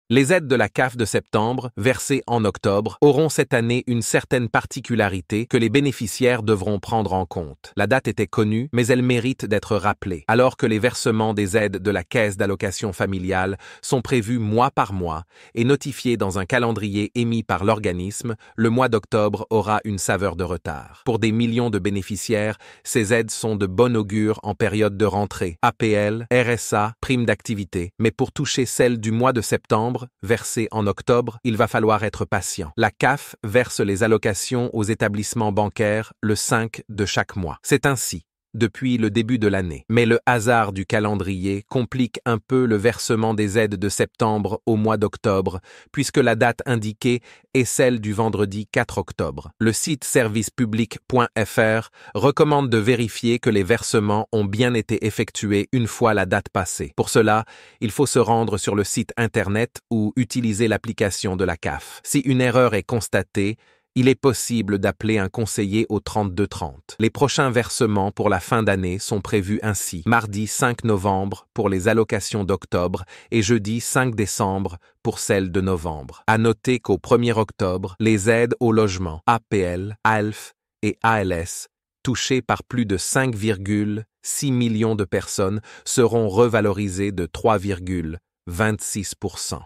Les aides de la CAF de septembre, versées en octobre, auront cette année une certaine particularité que les bénéficiaires devront prendre en compte. La date était connue, mais elle mérite d'être rappelée. Alors que les versements des aides de la Caisse d'allocation familiale sont prévus mois par mois et notifiés dans un calendrier émis par l'organisme, le mois d'octobre aura une saveur de retard. Pour des millions de bénéficiaires, ces aides sont de bon augure en période de rentrée. APL, RSA, prime d'activité. Mais pour toucher celle du mois de septembre, versée en octobre, il va falloir être patient. La CAF verse les allocations aux établissements bancaires le 5 de chaque mois. C'est ainsi depuis le début de l'année. Mais le hasard du calendrier complique un peu le versement des aides de septembre au mois d'octobre, puisque la date indiquée est celle du vendredi 4 octobre. Le site servicepublic.fr recommande de vérifier que les versements ont bien été effectués une fois la date passée. Pour cela, il faut se rendre sur le site internet ou utiliser l'application de la CAF. Si une erreur est constatée, il est possible d'appeler un conseiller au 3230. Les prochains versements pour la fin d'année sont prévus ainsi. Mardi 5 novembre pour les allocations d'octobre et jeudi 5 décembre pour celles de novembre. À noter qu'au 1er octobre, les aides au logement APL, ALF et ALS, touchées par plus de 5,6 millions de personnes, seront revalorisées de 3,26%.